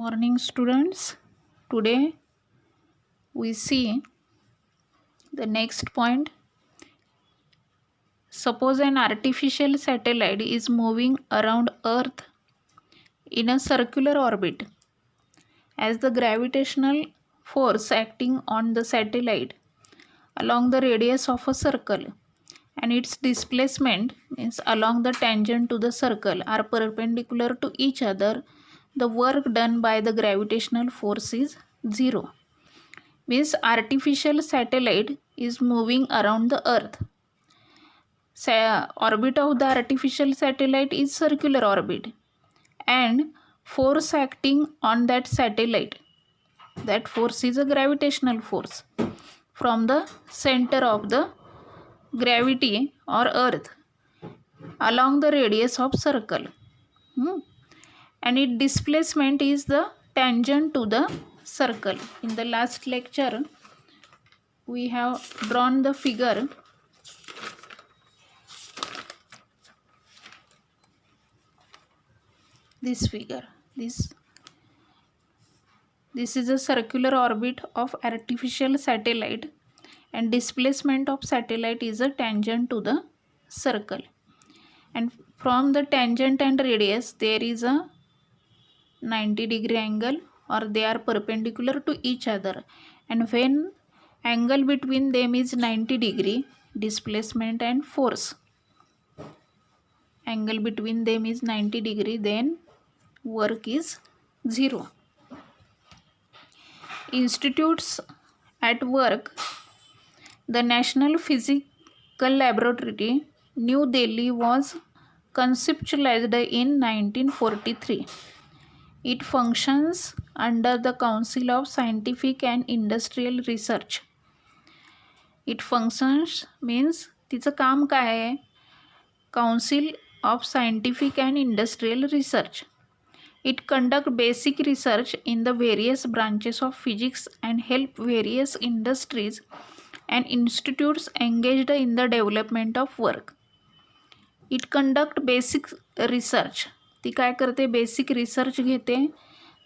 Morning students. Today we see the next point. Suppose an artificial satellite is moving around Earth in a circular orbit. As the gravitational force acting on the satellite along the radius of a circle and its displacement means along the tangent to the circle are perpendicular to each other, the work done by the gravitational force is zero. Means artificial satellite is moving around the earth. Orbit of the artificial satellite is circular orbit, and force acting on that satellite, that force is a gravitational force from the center of the gravity or earth along the radius of circle. And its displacement is the tangent to the circle. In the last lecture we have drawn the figure. This figure, this is a circular orbit of artificial satellite, and displacement of satellite is a tangent to the circle, and from the tangent and radius there is a 90-degree angle, or they are perpendicular to each other, and when angle between them is 90-degree, displacement and force angle between them is 90-degree, then work is zero. Institutes at work. The National Physical Laboratory, New Delhi was conceptualized in 1943. It functions under the Council of Scientific and Industrial Research. It functions means तिचं काम काय आहे? Council of Scientific and Industrial Research. It conducts basic research in the various branches of physics and help various industries and institutes engaged in the development of work. It conduct basic research. ती काय करते? Basic research घेते,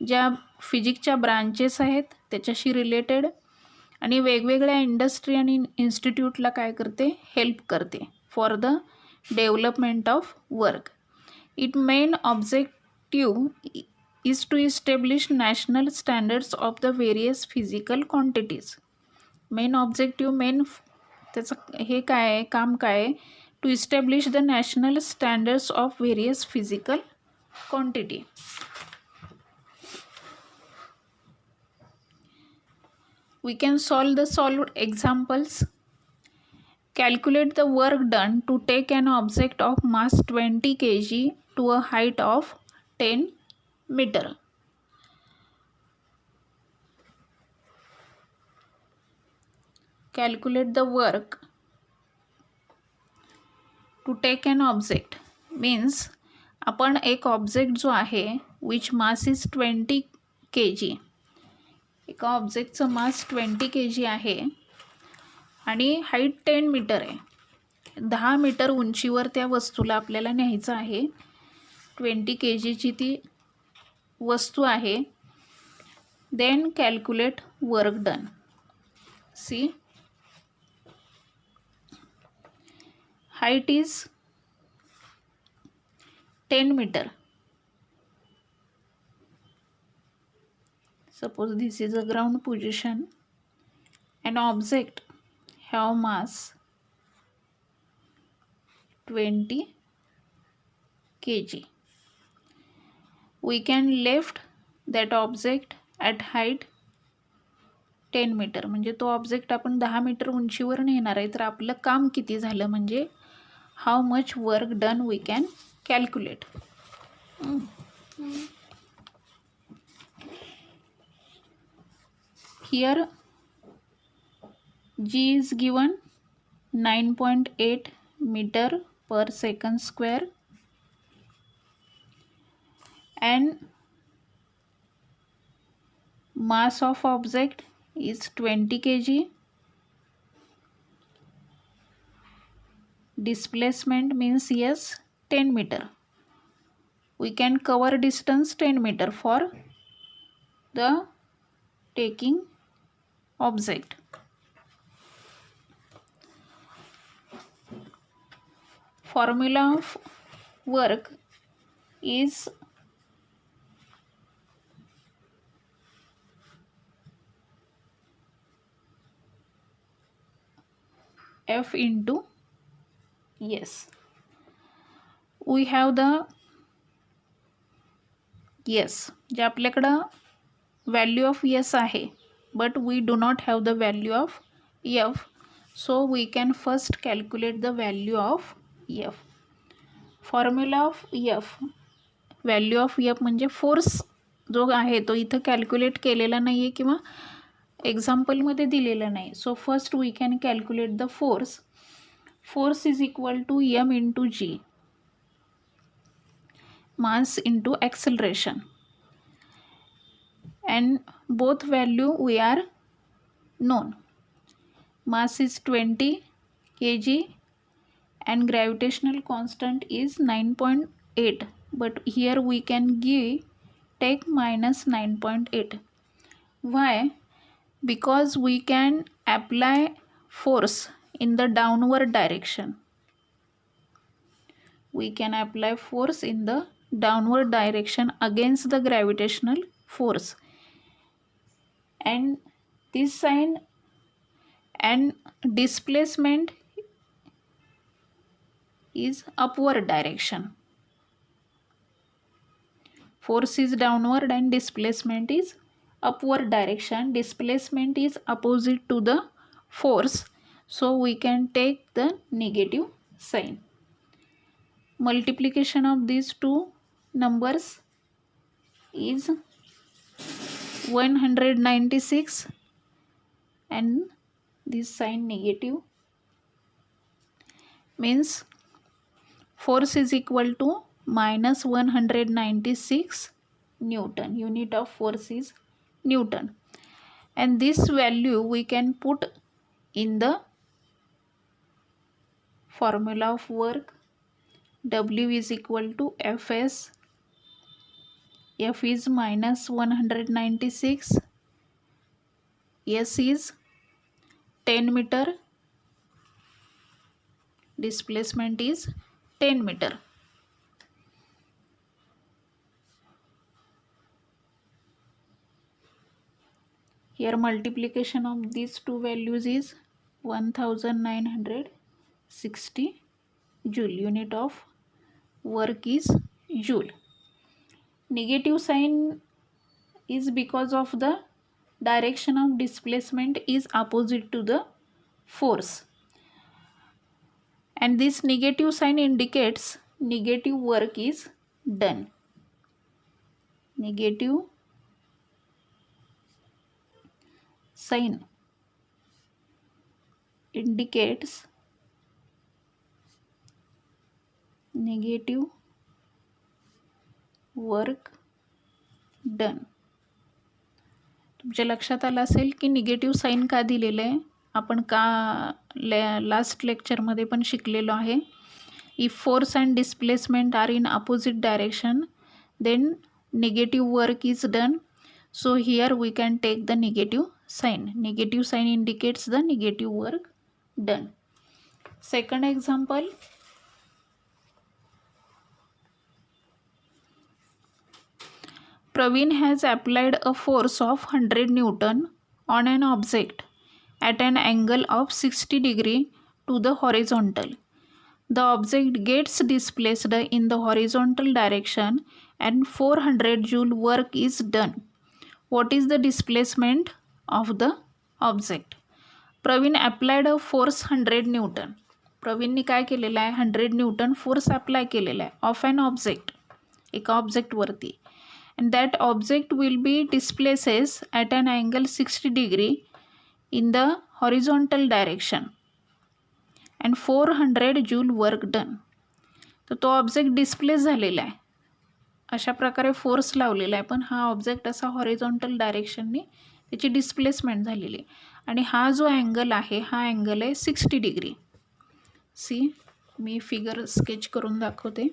ज्या फिजिक्सच्या branches आहेत त्याच्याशी related, आणि वेगवेगळ्या industry आणि इन्स्टिट्यूटला काय करते? हेल्प करते for the development of work. It main objective is to establish national standards of the various physical quantities. Main objective त्याचं हे काय आहे? काम काय आहे? To establish the national standards of various physical quantity. We can solve the solved examples. Calculate the work done to take an object of mass 20 kg to a height of 10 meter. Calculate the work to take an object means आपण एक object जो आहे विच mass is 20 kg, एका ऑब्जेक्टचं मास 20 kg आहे आणि height 10 metre आहे. 10 metre उंचीवर त्या वस्तूला आपल्याला न्यायचं आहे. 20 kgची ती वस्तू आहे. Then calculate work done. See, height is 10 meter. Suppose this is a ground position. An object have mass 20 kg. We can lift that object at height 10 meter. म्हणजे तो ऑब्जेक्ट आपण 10 मीटर उंचीवर नेणार आहे. तर आपलं काम किती झालं म्हणजे how much work done we can calculate. Here G is given 9.8 meter per second square, and mass of object is 20 kg. Displacement means yes 10 meter. We can cover distance 10 meter for the taking object. Formula of work is F into S. We have the S, जे आपल्याकडं value of S आहे, but we do not have the value of F. So we can first calculate the value of F. Formula of F, value of F म्हणजे force जो आहे तो इथं calculate केलेला नाही आहे किंवा एक्झाम्पलमध्ये दिलेला नाही. So first we can calculate the force. Force is equal to m into g, mass into acceleration, and both value we are known. Mass is 20 kg and gravitational constant is 9.8, but here we can take minus 9.8. Why? Because we can apply force in the downward direction. We can apply force in the downward direction against the gravitational force, and this sign and displacement is upward direction. Force is downward and displacement is upward direction. Displacement is opposite to the force, so we can take the negative sign. Multiplication of these two numbers is 196 and this sign negative, means force is equal to minus 196 Newton. Unit of force is Newton, and this value we can put in the formula of work. W is equal to Fs. F is minus 196, S is 10 meter, displacement is 10 meter. Here multiplication of these two values is 1960 joule. Unit of work is joule. Negative sign is because of the direction of displacement is opposite to the force, and this negative sign indicates negative work is done. Negative sign indicates negative work done. तुमच्या लक्षात आलं असेल की negative sign का दिलेलं आहे, आपण का लास्ट लेक्चरमध्ये पण शिकलेलो आहे. If force and displacement are in opposite direction then negative work is done. So here we can take the negative sign. Negative sign indicates the negative work done. Second example. Praveen has applied a force of 100 Newton on an object at an angle of 60 degree to the horizontal. The object gets displaced in the horizontal direction and 400 joule work is done. What is the displacement of the object? Praveen applied a force 100 Newton. प्रवीणने काय केलेलं आहे, 100 Newton force apply केलेला आहे of an object, एका ऑब्जेक्टवरती. And that object will be displaces at an angle 60 degree in the horizontal direction and 400 joule work done. तर तो object displace झालेला आहे, अशा प्रकारे फोर्स लावलेला आहे, पण हा ऑब्जेक्ट असा हॉरिझॉन्टल डायरेक्शनने त्याची डिस्प्लेसमेंट झालेली आहे. आणि हा जो अँगल आहे हा अँगल आहे 60 डिग्री. सी, मी फिगर स्केच करून दाखवते.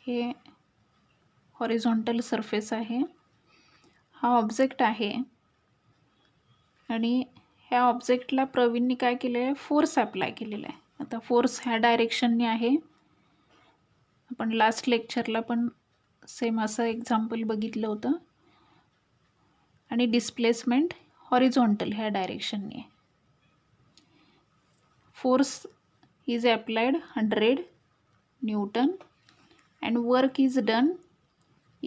हे हॉरिझॉन्टल सरफेस आहे, हा ऑब्जेक्ट आहे आणि ह्या ऑब्जेक्टला प्रवीणने काय केलं आहे, फोर्स अप्लाय केलेला आहे. आता फोर्स ह्या डायरेक्शनने आहे. आपण लास्ट लेक्चरला पण सेम असं एक्झाम्पल बघितलं होतं. आणि डिस्प्लेसमेंट हॉरिझॉन्टल ह्या डायरेक्शनने. Force is applied 100 Newton and work is done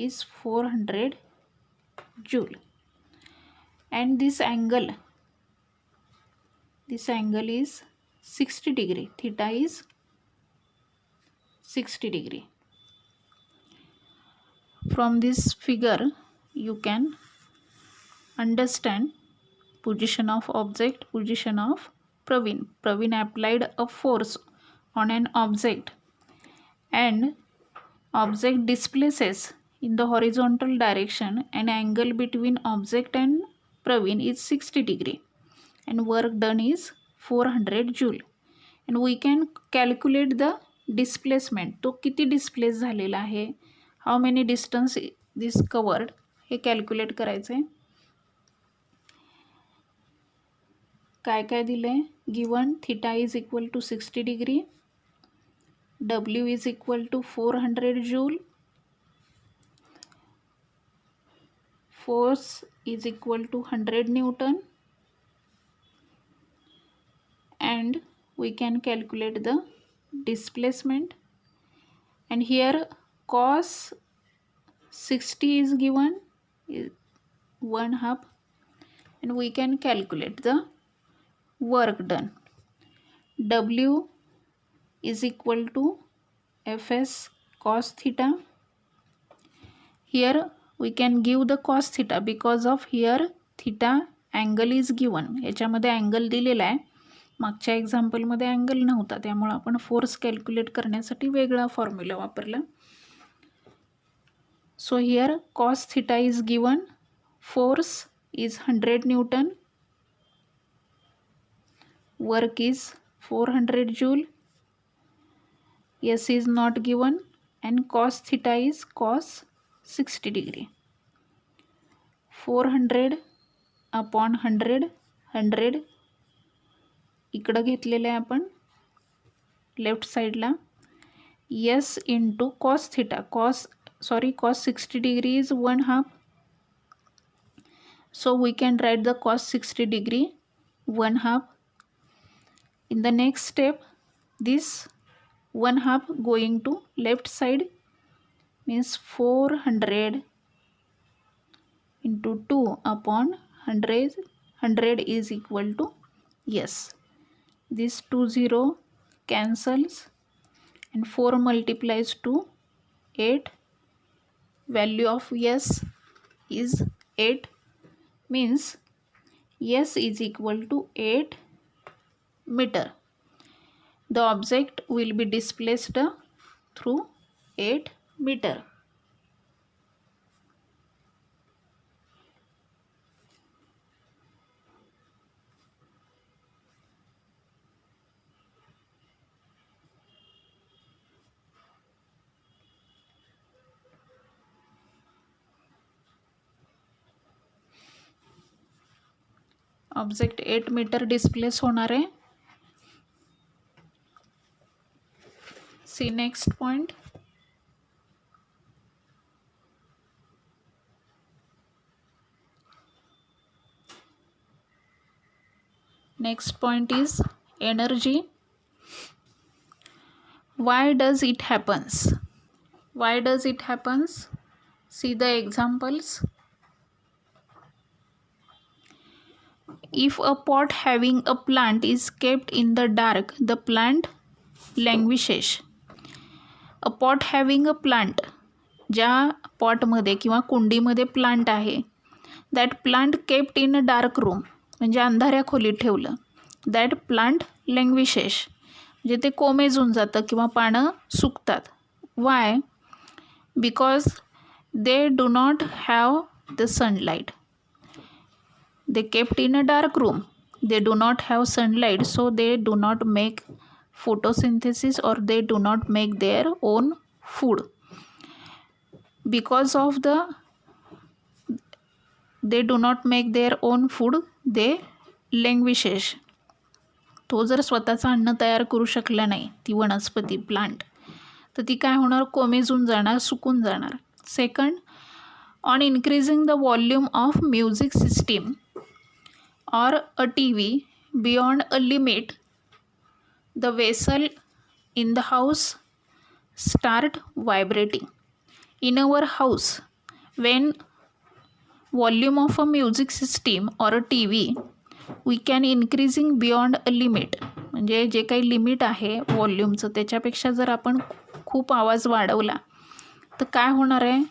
is 400 Joule. And this angle is 60 degree. Theta is 60 degree. From this figure you can understand position of object, position of Praveen. Praveen applied a force on an object and object displaces in the horizontal direction. An angle between object and Praveen is 60 degree and work done is 400 Joule. And we can calculate the displacement. तो किती displace झालेला आहे, how many distance this covered, हे calculate करायचं आहे. काय काय दिलं आहे, given theta is equal to 60 degree, W is equal to 400 joule, force is equal to 100 newton, and we can calculate the displacement. And here cos 60 is given, is 1/2, and we can calculate the work done. W is equal to Fs cos theta. Here we can give the cos theta because of here theta angle is given. याच्यामध्ये angle दिलेला आहे, मागच्या एक्झाम्पलमध्ये angle नव्हता, त्यामुळे आपण force calculate करण्यासाठी वेगळा formula वापरला. So here cos theta is given, force is 100 Newton, work is 400 Joule, S is not given, and cos theta is cos 60 degree. 400 upon 100, 100 इकडं घेतलेलं आहे आपण लेफ्ट साईडला. S into cos theta, cos 60 degree is 1/2. So we can write the cos 60 degree 1/2. In the next step, this 1/2 going to left side means 400 into 2 upon 100. 100 is equal to S. This 20 cancels and 4 multiplies to 8. Value of S is 8, means S is equal to 8 meter. The object will be displaced through 8 meter. Object 8 meter displace होणार आहे. See next point. Next point is energy. Why does it happens? Why does it happens? See the examples. If a pot having a plant is kept in the dark, the plant languishes. A pot having a plant, ज्या पॉटमध्ये किंवा कुंडीमध्ये plant आहे, that plant kept in a dark room, म्हणजे अंधाऱ्या खोलीत ठेवलं, that plant लँग्विशेस, म्हणजे ते कोमेजून जातं किंवा पानं सुकतात. Why? Because they do not have the sunlight. They kept in a dark room, they do not have sunlight, so they do not make photosynthesis or they do not make their own food. Because of the they do not make their own food they languishes. तो जर स्वतःचं अन्न तयार करू शकला नाही, ती वनस्पती प्लांट, तर ती काय होणार, कोमेजून जाणार, सुकून जाणार. Second, on increasing the volume of music system or a TV beyond a limit, the vessel in the house start vibrating. In our house, when volume of a music system or a TV we can increasing beyond a limit, म्हणजे जे काही limit आहे व्हॉल्यूमचं त्याच्यापेक्षा जर आपण खूप आवाज वाढवला तर काय होणार आहे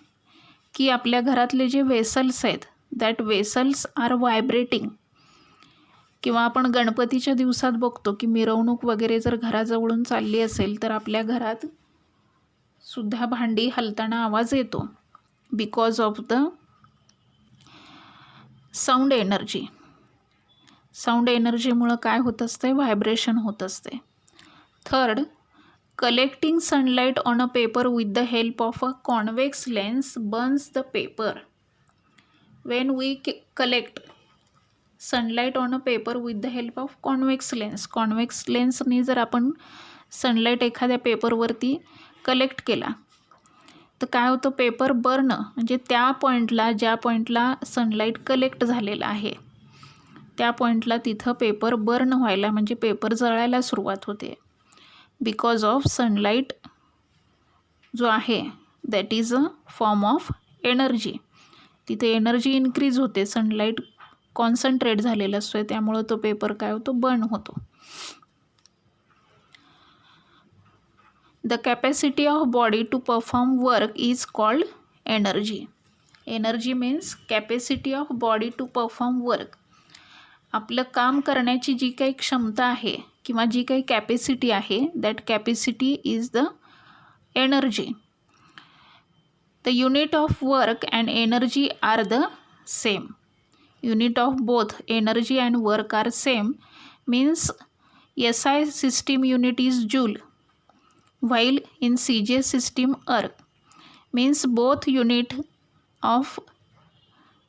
की आपल्या घरातले जे वेसल्स आहेत दॅट वेसल्स आर व्हायब्रेटिंग. किंवा आपण गणपतीच्या दिवसात बघतो की मिरवणूक वगैरे जर घराजवळून चालली असेल तर आपल्या घरात सुद्धा भांडी हलताना आवाज येतो because of the sound energy. Sound एनर्जीमुळं काय होत असते, व्हायब्रेशन होत असते. Third, collecting sunlight on a paper with the help of a convex lens burns the paper. When we collect sunlight on a paper with the help of convex lens, convex लेन्सनी जर आपण sunlight एखाद्या पेपरवरती collect केला तर काय होतं, paper burn, म्हणजे त्या पॉईंटला, ज्या पॉईंटला सनलाईट कलेक्ट झालेला आहे त्या पॉईंटला तिथं पेपर बर्न व्हायला, म्हणजे पेपर जळायला सुरुवात होते. बिकॉज ऑफ सनलाईट जो आहे that is a form of energy. तिथे एनर्जी इन्क्रीज होते, सनलाईट कॉन्सन्ट्रेट झालेला असतो, त्यामुळं तो पेपर काय होतो, बर्न होतो. The capacity of body to perform work is called energy. Energy means capacity of body to perform work. आपलं काम करण्याची जी काही क्षमता आहे किंवा जी काही कॅपॅसिटी आहे that capacity is the energy. The unit of work and energy are the same. Unit of both energy and work are same means SI system unit is joule while in CGS system erg. Means both unit of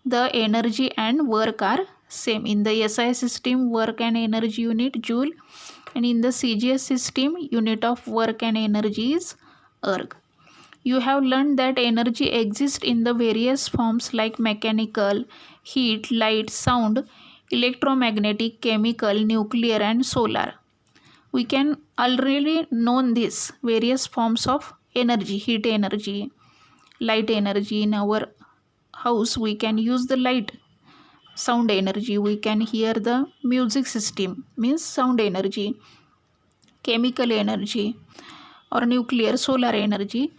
the energy and work are same. In the SI system work and energy unit joule, and in the CGS system unit of work and energy is erg. You have learned that energy exists in the various forms like mechanical, heat, light, sound, electromagnetic, chemical, nuclear and solar. We can already know these various forms of energy. Heat energy, light energy. In our house we can use the light. Sound energy, we can hear the music system, means sound energy. Chemical energy or nuclear, solar energy,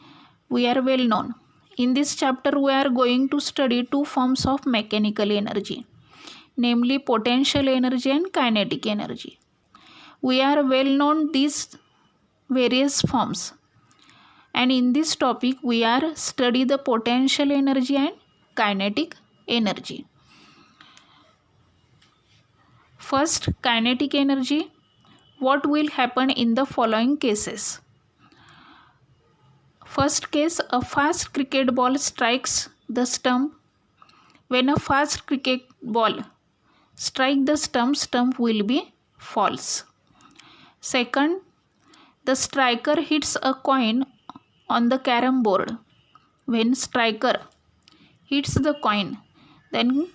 we are well known. In this chapter we are going to study two forms of mechanical energy, namely potential energy and kinetic energy. We are well known these various forms, and in this topic we are study the potential energy and kinetic energy. First, kinetic energy. What will happen in the following cases? First case, a fast cricket ball strikes the stump. When a fast cricket ball strike the stump will be false. Second, the striker hits a coin on the carom board. When striker hits the coin, then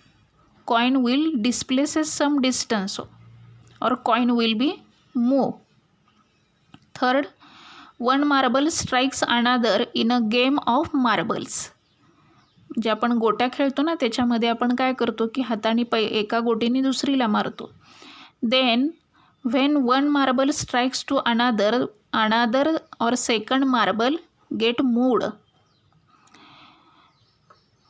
coin will displace some distance or coin will be moved. Third, one marble strikes another in a game of marbles. जे आपण गोट्या खेळतो ना त्याच्यामध्ये आपण काय करतो की हाताने एका गोटीने दुसरीला मारतो. Then when one marble strikes to another or second marble get moved.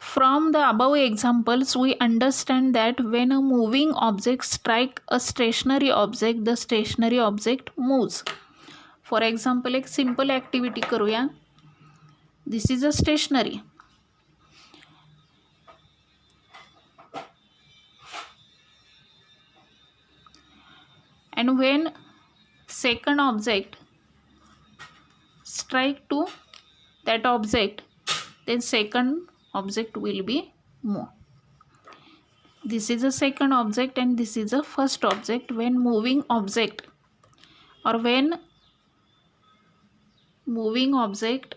From the above examples we understand that when a moving object strike a stationary object, the stationary object moves. For example, एक simple activity करूया. This is a stationary. And when second object strike to that object, then second object will be move. This is a second object and this is a first object. When moving object or when moving object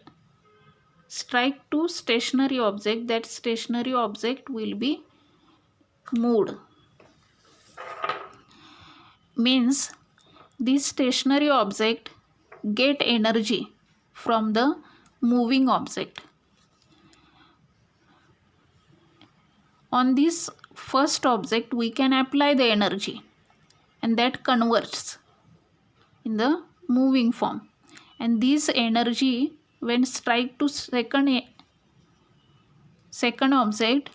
strike to stationary object, that stationary object will be moved. Means this stationary object get energy from the moving object. On this first object we can apply the energy and that converts in the moving form, and this energy when strike to second object,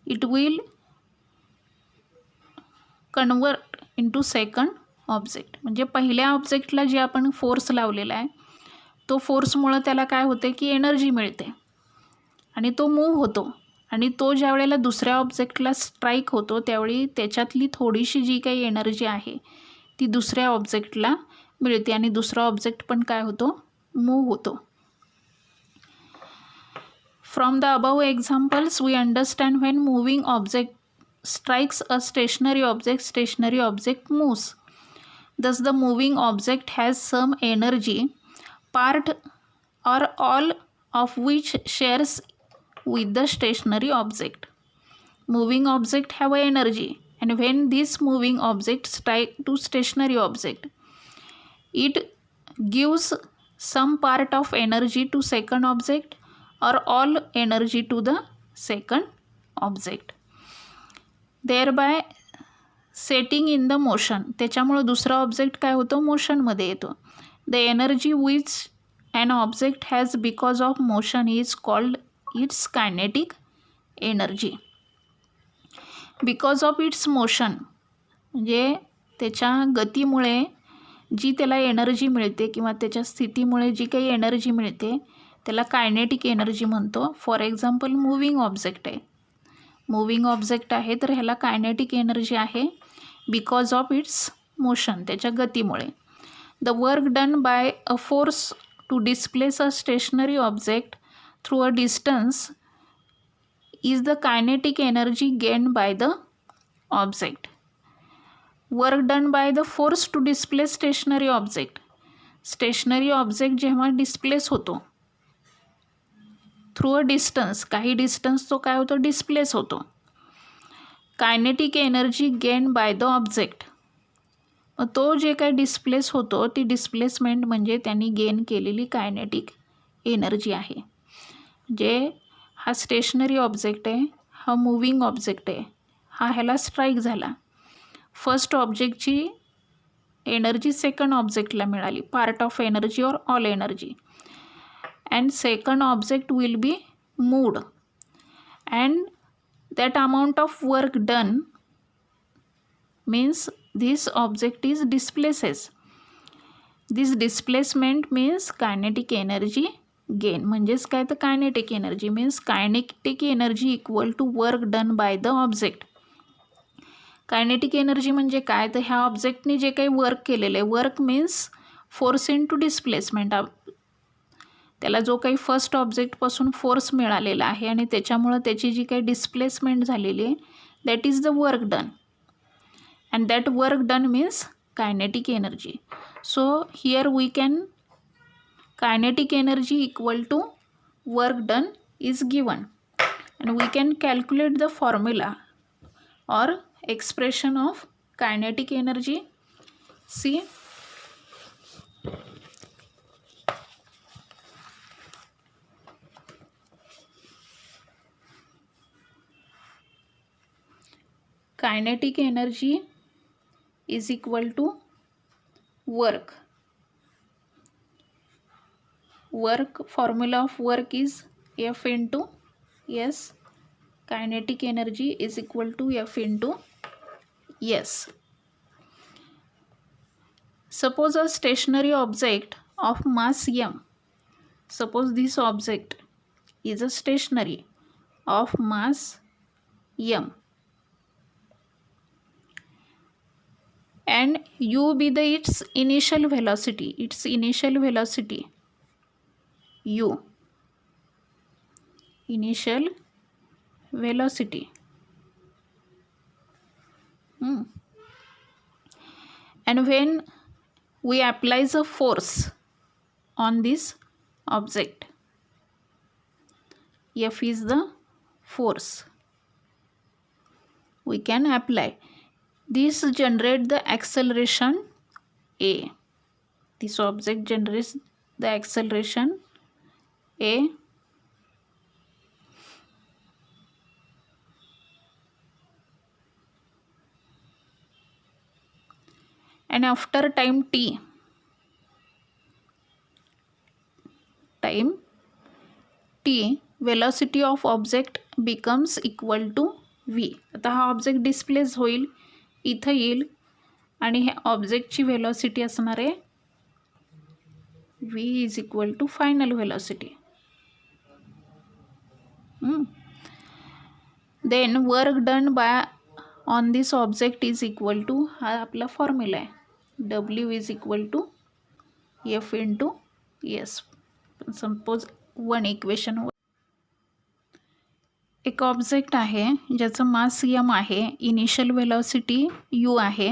it will convert into second object. म्हणजे पहिल्या ऑब्जेक्टला जे आपण force लावलेला आहे तो फोर्समुळं त्याला काय होते की एनर्जी मिळते आणि तो मूव्ह होतो, आणि तो ज्या वेळेला दुसऱ्या ऑब्जेक्टला स्ट्राईक होतो त्यावेळी त्याच्यातली थोडीशी जी काही एनर्जी आहे ती दुसऱ्या ऑब्जेक्टला मिळते आणि दुसरा ऑब्जेक्ट पण काय होतो, मूव्ह होतो. From the above examples we understand when moving object strikes a stationary object moves. Thus the moving object has some energy, part or all of which shares with the stationary object. Moving object have a energy, and when this moving object strike to stationary object, it gives some part of energy to second object or all energy to the second object, thereby setting in the motion. त्याच्यामुळं दुसरा object काय होतो, मोशनमध्ये येतो. The energy which an object has because of motion is called its kinetic energy. Because of its motion म्हणजे त्याच्या गतीमुळे जी त्याला energy मिळते किंवा त्याच्या स्थितीमुळे जी काही एनर्जी मिळते त्याला कायनेटिक एनर्जी म्हणतो. फॉर एक्झाम्पल मूव्हिंग ऑब्जेक्ट आहे, मूव्हिंग ऑब्जेक्ट आहे तर ह्याला कायनेटिक एनर्जी आहे बिकॉज ऑफ इट्स मोशन, त्याच्या गतीमुळे. The work done by a force to displace a stationary object through a distance is the kinetic energy gained by the object. Work done by the force to displace stationary object, stationary object जेव्हा displace होतो through a distance, काही distance तो काय होतो, displace होतो. Kinetic energy gain by the object. मग तो जे काय डिस्प्लेस होतो ती डिस्प्लेसमेंट म्हणजे त्यांनी गेन केलेली कायनेटिक एनर्जी आहे. म्हणजे हा स्टेशनरी ऑब्जेक्ट आहे, हा मूव्हिंग ऑब्जेक्ट आहे, हा ह्याला स्ट्राईक झाला. फर्स्ट ऑब्जेक्टची एनर्जी सेकंड ऑब्जेक्टला मिळाली, पार्ट ऑफ एनर्जी और all energy, and second object will be moved, and that amount of work done means this object is displaces. This displacement means kinetic energy gain. म्हणजेच काय तर kinetic energy means kinetic energy equal to work done by the object. Kinetic energy म्हणजे काय तर ह्या ऑब्जेक्टने जे काही work केलेलं आहे, work means force into displacement. त्याला जो काही फर्स्ट ऑब्जेक्टपासून फोर्स मिळालेला आहे आणि त्याच्यामुळं त्याची जी काही डिस्प्लेसमेंट झालेली आहे that is the work done, and that work done means kinetic energy. So here we can kinetic energy equal to work done is given, and we can calculate the formula और expression of kinetic energy. See, kinetic energy is equal to work. Work, formula of work is F into S. Kinetic energy is equal to F into S. Suppose a stationary object of mass M. Suppose this object is a stationary of mass M, and u be the its initial velocity u. initial velocity. And when we apply a force on this object, F is the force we can apply. This generate the acceleration A. This object generates the acceleration A. And after time t, velocity of object becomes equal to v. आता हा object displace होईल, इथं येईल आणि हे ऑब्जेक्टची velocity असणार आहे v is equal to final velocity. Then work done by on this object is equal to, हा आपला फॉर्म्युला आहे, w is equal to f into S. Suppose one equation, एक ऑब्जेक्ट आहे ज्याचं मास m आहे, initial velocity u आहे,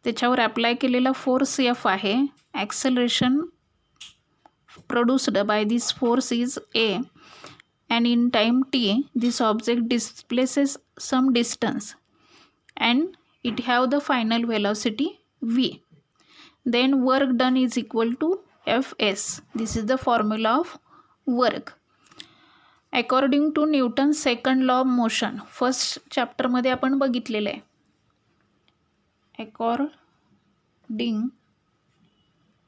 त्याच्यावर apply केलेला फोर्स F आहे, acceleration produced by this force is A, and in time t this object displaces some distance and it have the final velocity v. Then work done is equal to Fs. This is the formula of work. According to Newton's second law of motion, first चॅप्टरमध्ये आपण बघितलेलं आहे. According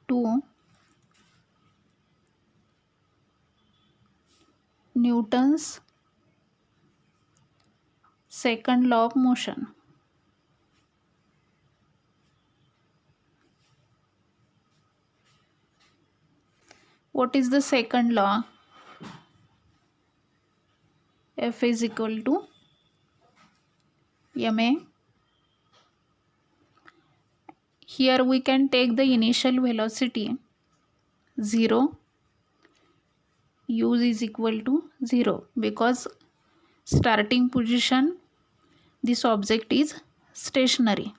to Newton's second law of motion, what is the second law? F is equal to ma. Here we can take the initial velocity 0, u is equal to 0 because starting position this object is stationary.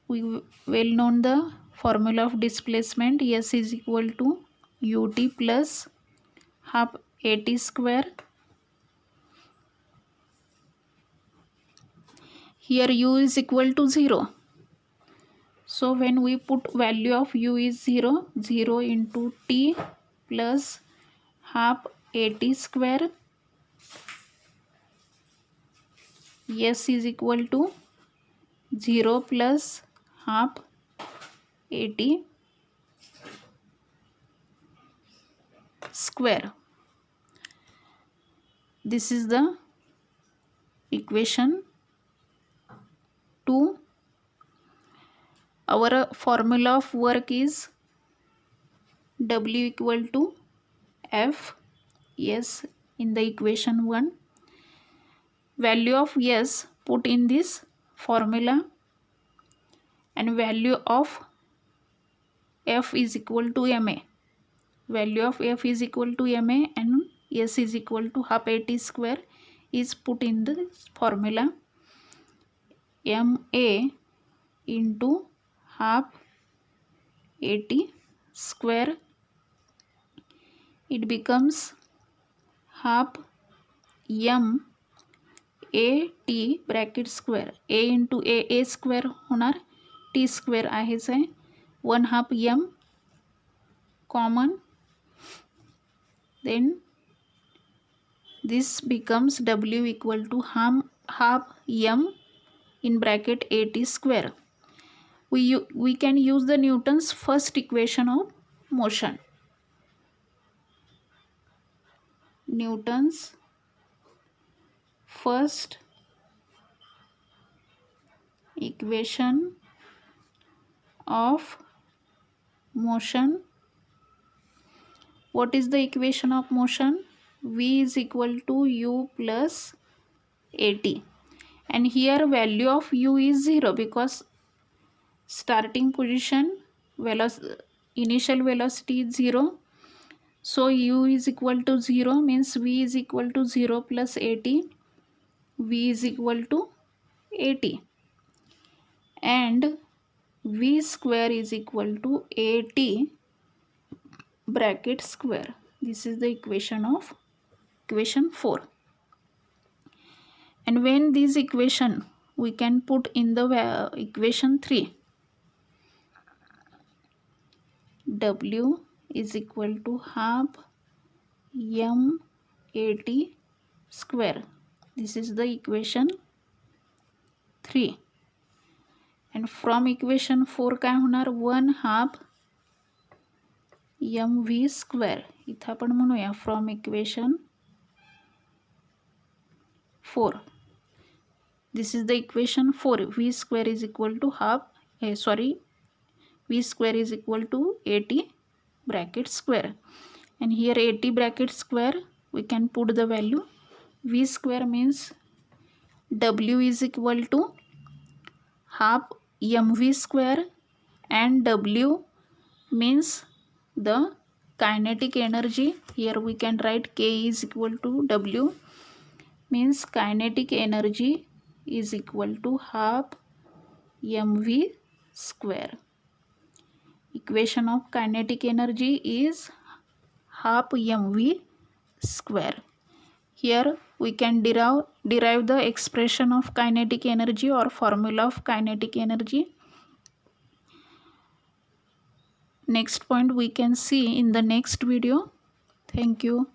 We well known the formula of displacement, S is equal to ut plus half at square. Here u is equal to 0. So when we put value of u is 0, 0 into t plus half at square, S is equal to 0 plus half at square. This is the equation 2. Our formula of work is W equal to F, S in the equation 1. Value of S put in this formula and value of F is equal to ma. Value of F is equal to ma and S is equal to half at square is put in the formula. ma into half at square, it becomes half m a t bracket square, a into a square होणार, t square आहेच आहे, 1/2 m common, then this becomes w equal to half m in bracket at square. We can use the Newton's first equation of motion. Newton's first equation of motion. What is the equation of motion? V is equal to u plus at, and here value of u is 0 because starting position initial velocity is 0. So u is equal to 0 means v is equal to 0 plus at. V is equal to 80 and v square is equal to 80 bracket square. This is the equation 4. And when this equation we can put in the equation 3, w is equal to half m80 square. This is the equation 3. And from equation 4 काय होणार 1/2 mv square. इथं आपण म्हणूया from equation 4. This is the equation 4. V square is equal to V square is equal to 80 bracket square. And here 80 bracket square we can put the value. V square means W is equal to half mv square and W means the kinetic energy. Here we can write K is equal to W means kinetic energy is equal to half mv square. Equation of kinetic energy is half mv square. Here we can derive the expression of kinetic energy or formula of kinetic energy. Next point we can see in the next video. Thank you.